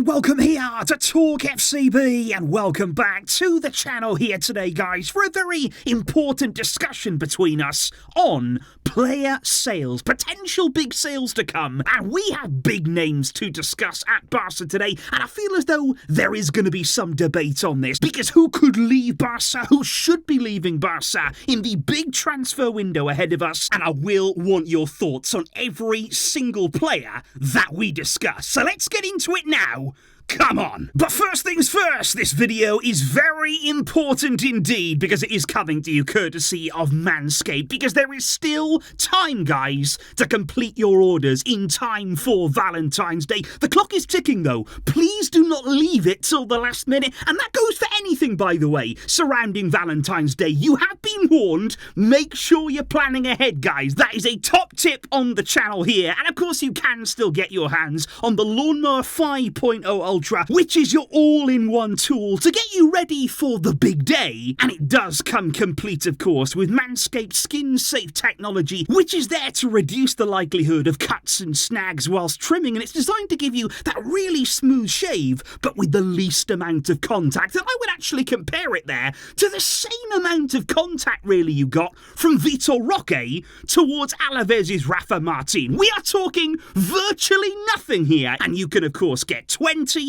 welcome here to TalkFCB and welcome back to the channel here today, guys, for a very important discussion between us on player sales, potential big sales to come, and we have big names to discuss at Barca today, and I feel as though there is going to be some debate on this, because who could leave Barca, who should be leaving Barca in the big transfer window ahead of us, and I will want your thoughts on every single player that we discuss. So let's get into it now. Come on! But first things first, this video is very important indeed because it is coming to you courtesy of Manscaped, because there is still time, guys, to complete your orders in time for Valentine's Day. The clock is ticking though. Please do not leave it till the last minute, and that goes for anything, by the way, surrounding Valentine's Day. You have been warned. Make sure you're planning ahead, guys. That is a top tip on the channel here, and of course you can still get your hands on the Lawnmower 5.0 Ultra, which is your all-in-one tool to get you ready for the big day. And it does come complete, of course, with Manscaped skin-safe technology, which is there to reduce the likelihood of cuts and snags whilst trimming, and it's designed to give you that really smooth shave, but with the least amount of contact. And I would actually compare it there to the same amount of contact, really, you got from Vitor Roque towards Alaves's Rafa Martin. We are talking virtually nothing here, and you can, of course, get 20%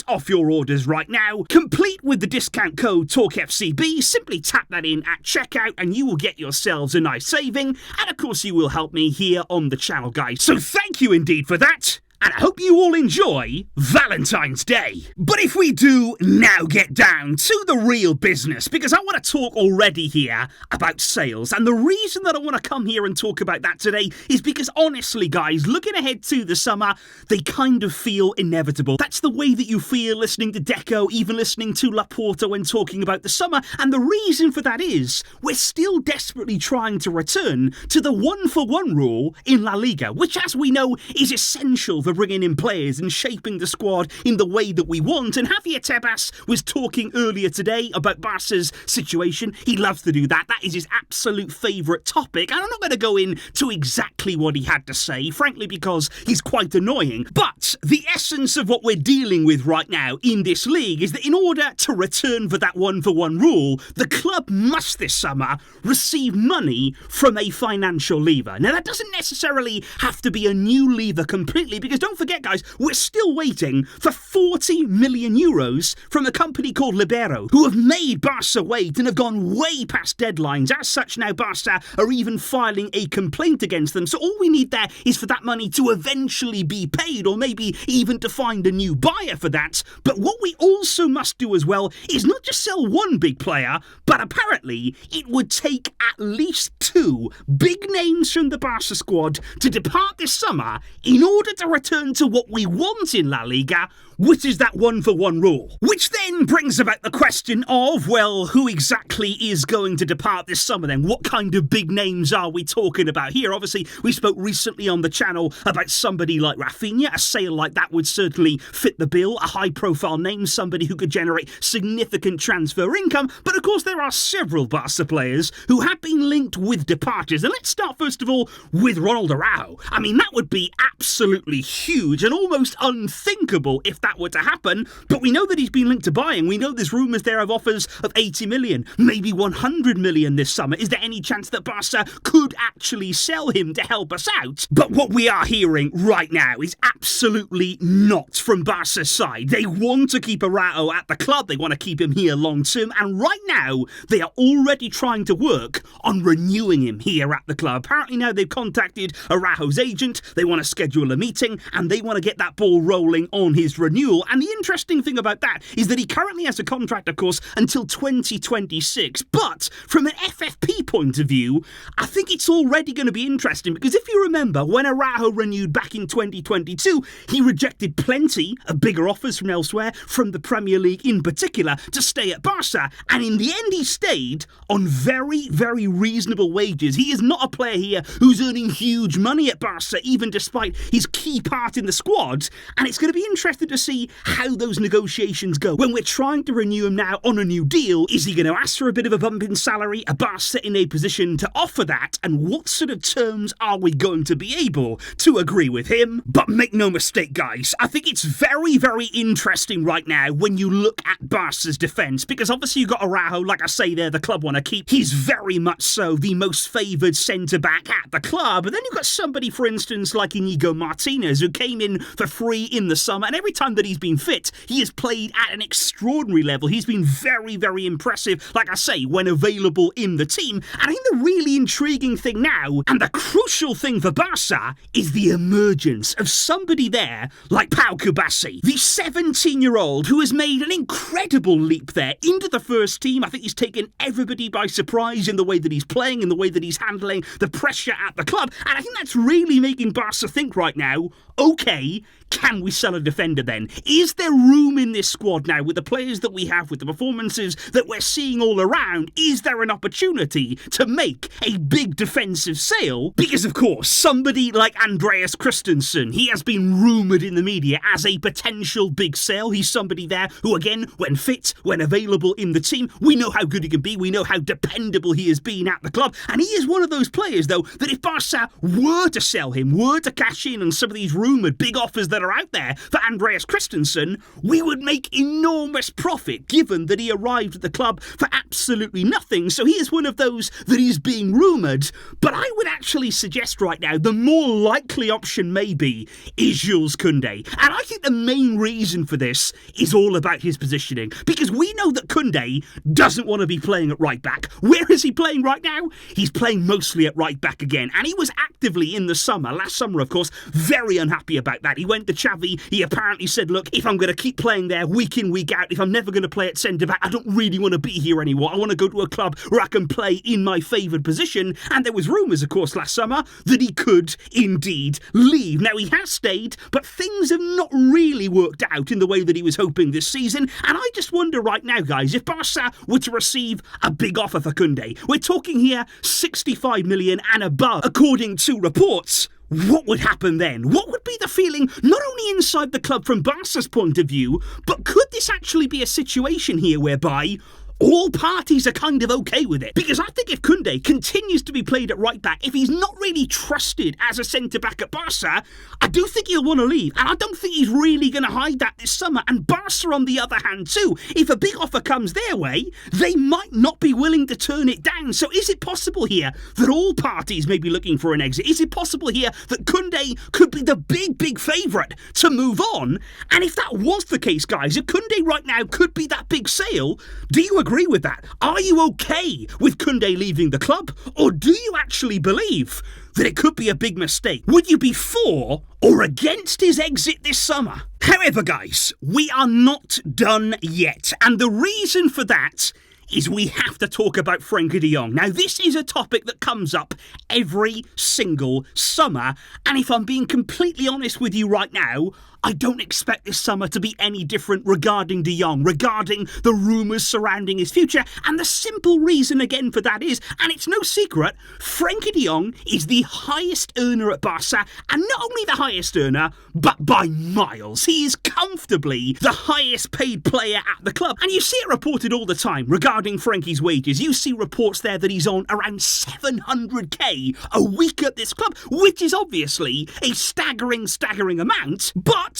off your orders right now, complete with the discount code TalkFCB. Simply tap that in at checkout and you will get yourselves a nice saving, and of course you will help me here on the channel, guys. So thank you indeed for that, and I hope you all enjoy Valentine's Day. But if we do now get down to the real business, because I want to talk already here about sales, and the reason that I want to come here and talk about that today is because honestly, guys, looking ahead to the summer, they kind of feel inevitable. That's the way that you feel listening to Deco, even listening to Laporta when talking about the summer, and the reason for that is we're still desperately trying to return to the 1-for-1 rule in La Liga, which, as we know, is essential for bringing in players and shaping the squad in the way that we want. And Javier Tebas was talking earlier today about Barca's situation. He loves to do that. That is his absolute favourite topic. And I'm not going to go into exactly what he had to say, frankly, because he's quite annoying. But the essence of what we're dealing with right now in this league is that in order to return for that 1-for-1 rule, the club must this summer receive money from a financial lever. Now, that doesn't necessarily have to be a new lever completely, because don't forget, guys, we're still waiting for 40 million euros from a company called Libero, who have made Barca wait and have gone way past deadlines. As such, now Barca are even filing a complaint against them. So all we need there is for that money to eventually be paid, or maybe even to find a new buyer for that. But what we also must do as well is not just sell one big player, but apparently it would take at least 2 big names from the Barca squad to depart this summer in order to return to what we want in La Liga, which is that 1-for-1 rule. Which then brings about the question of, well, who exactly is going to depart this summer then? What kind of big names are we talking about here? Obviously, we spoke recently on the channel about somebody like Rafinha. A sale like that would certainly fit the bill. A high-profile name, somebody who could generate significant transfer income. But of course, there are several Barca players who have been linked with departures. And let's start, first of all, with Ronald Araujo. I mean, that would be absolutely huge and almost unthinkable if that were to happen, but we know that he's been linked to buying. We know there's rumours there of offers of 80 million, maybe 100 million this summer. Is there any chance that Barca could actually sell him to help us out? But what we are hearing right now is absolutely not from Barca's side. They want to keep Araujo at the club, they want to keep him here long term, and right now they are already trying to work on renewing him here at the club. Apparently now they've contacted Araujo's agent, they want to schedule a meeting, and they want to get that ball rolling on his renewal. And the interesting thing about that is that he currently has a contract, of course, until 2026. But from an FFP point of view, I think it's already going to be interesting, because if you remember, when Araujo renewed back in 2022, he rejected plenty of bigger offers from elsewhere, from the Premier League in particular, to stay at Barca. And in the end, he stayed on very, very reasonable wages. He is not a player here who's earning huge money at Barca, even despite his key part in the squad. And it's going to be interesting to see how those negotiations go. When we're trying to renew him now on a new deal, is he going to ask for a bit of a bump in salary? Are Barca in a position to offer that? And what sort of terms are we going to be able to agree with him? But make no mistake, guys, I think it's very, very interesting right now when you look at Barca's defence, because obviously you've got Araujo, like I say there, the club want to keep. He's very much so the most favoured centre-back at the club. But then you've got somebody, for instance, like Inigo Martinez, who came in for free in the summer, and every time that he's been fit, he has played at an extraordinary level. He's been very, very impressive, like I say, when available in the team. And I think the really intriguing thing now, and the crucial thing for Barca, is the emergence of somebody there like Pau Kubasi, the 17-year-old who has made an incredible leap there into the first team. I think he's taken everybody by surprise in the way that he's playing, in the way that he's handling the pressure at the club. And I think that's really making Barca think right now, okay, can we sell a defender then? Is there room in this squad now with the players that we have, with the performances that we're seeing all around? Is there an opportunity to make a big defensive sale? Because, of course, somebody like Andreas Christensen, he has been rumoured in the media as a potential big sale. He's somebody there who, again, when fit, when available in the team, we know how good he can be. We know how dependable he has been at the club. And he is one of those players, though, that if Barca were to sell him, were to cash in on some of these rumoured big offers that are out there for Andreas Christensen, we would make enormous profit, given that he arrived at the club for absolutely nothing. So he is one of those that is being rumoured. But I would actually suggest right now the more likely option maybe is Jules Kounde. And I think the main reason for this is all about his positioning, because we know that Kounde doesn't want to be playing at right back. Where is he playing right now? He's playing mostly at right back again. And he was actively in the summer, last summer of course, very unhappy about that. He went to Xavi. He apparently said, look, if I'm going to keep playing there week in, week out, if I'm never going to play at centre-back, I don't really want to be here anymore. I want to go to a club where I can play in my favoured position. And there was rumours, of course, last summer that he could indeed leave. Now, he has stayed, but things have not really worked out in the way that he was hoping this season. And I just wonder right now, guys, if Barca were to receive a big offer for Kounde, we're talking here 65 million and above, according to reports, what would happen then? What would be the feeling, not only inside the club from Barca's point of view, but could this actually be a situation here whereby all parties are kind of okay with it? Because I think if Kounde continues to be played at right back, if he's not really trusted as a centre-back at Barca, I do think he'll want to leave. And I don't think he's really going to hide that this summer. And Barca, on the other hand, too, if a big offer comes their way, they might not be willing to turn it down. So is it possible here that all parties may be looking for an exit? Is it possible here that Kounde could be the big favourite to move on? And if that was the case, guys, if Kounde right now could be that big sale, do you agree with that? Are you okay with Kounde leaving the club? Or do you actually believe that it could be a big mistake? Would you be for or against his exit this summer? However, guys, we are not done yet. And the reason for that is we have to talk about Frenkie de Jong. Now, this is a topic that comes up every single summer. And if I'm being completely honest with you right now, I don't expect this summer to be any different regarding de Jong, regarding the rumours surrounding his future. And the simple reason again for that is, and it's no secret, Frenkie de Jong is the highest earner at Barca, and not only the highest earner, but by miles. He is comfortably the highest paid player at the club. And you see it reported all the time regarding Frenkie's wages. You see reports there that he's on around 700k a week at this club, which is obviously a staggering amount. But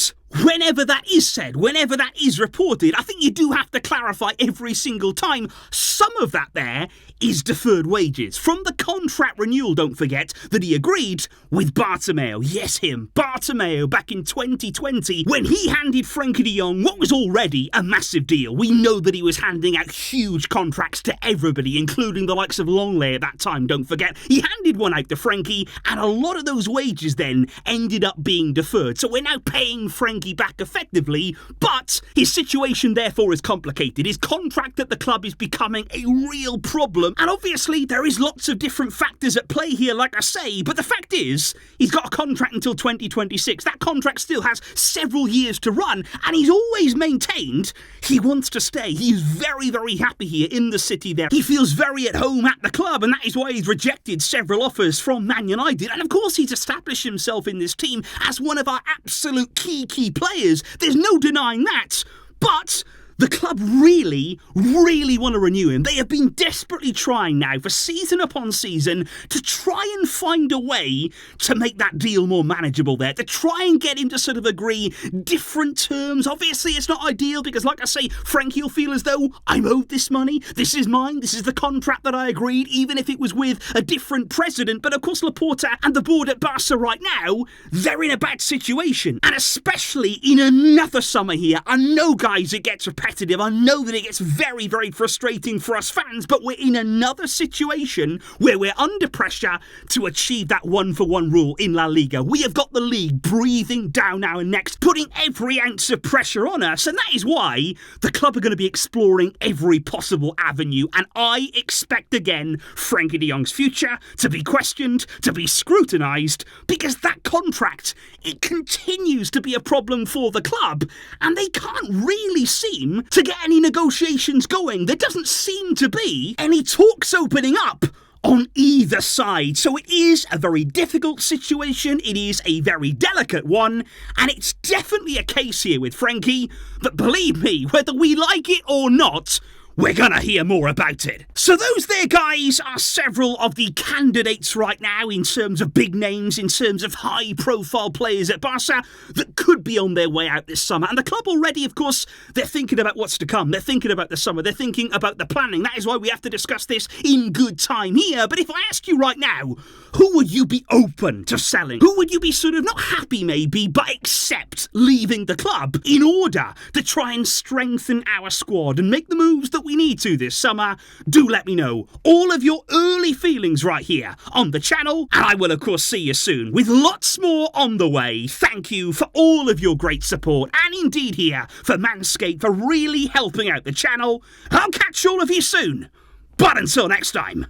whenever that is said, whenever that is reported, I think you do have to clarify every single time, some of that there is deferred wages. From the contract renewal, don't forget, that he agreed with Bartomeu. Yes, him, Bartomeu, back in 2020, when he handed Frenkie de Jong what was already a massive deal. We know that he was handing out huge contracts to everybody, including the likes of Longley at that time, don't forget. He handed one out to Frenkie, and a lot of those wages then ended up being deferred. So we're now paying Frenkie back effectively, but his situation therefore is complicated. His contract at the club is becoming a real problem, and obviously there is lots of different factors at play here, like I say, but the fact is he's got a contract until 2026. That contract still has several years to run, and he's always maintained he wants to stay. He's very happy here in the city there. He feels very at home at the club, and that is why he's rejected several offers from Man Utd, and of course he's established himself in this team as one of our absolute key key players. There's no denying that. But the club really want to renew him. They have been desperately trying now for season upon season to try and find a way to make that deal more manageable there, to try and get him to sort of agree different terms. Obviously, it's not ideal because, like I say, Frenkie will feel as though I'm owed this money. This is mine. This is the contract that I agreed, even if it was with a different president. But of course, Laporta and the board at Barca right now, they're in a bad situation. And especially in another summer here, I know, guys, it gets repetitive. I know that it gets very frustrating for us fans, but we're in another situation where we're under pressure to achieve that 1-for-1 rule in La Liga. We have got the league breathing down our necks, putting every ounce of pressure on us, and that is why the club are going to be exploring every possible avenue, and I expect again Frenkie de Jong's future to be questioned, to be scrutinised, because that contract, it continues to be a problem for the club, and they can't really seem to get any negotiations going. There doesn't seem to be any talks opening up on either side. So it is a very difficult situation, it is a very delicate one, and it's definitely a case here with Frenkie that, believe me, whether we like it or not, we're gonna hear more about it. So those there, guys, are several of the candidates right now in terms of big names, in terms of high-profile players at Barca that could be on their way out this summer. And the club already, of course, they're thinking about what's to come. They're thinking about the summer. They're thinking about the planning. That is why we have to discuss this in good time here. But if I ask you right now, who would you be open to selling? Who would you be sort of not happy maybe, but accept leaving the club in order to try and strengthen our squad and make the moves that we need to this summer? Do let me know all of your early feelings right here on the channel, and I will of course see you soon with lots more on the way. Thank you for all of your great support, and indeed here for Manscaped for really helping out the channel. I'll catch all of you soon, but until next time,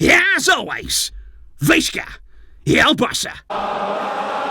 as always, Visca, El Barça.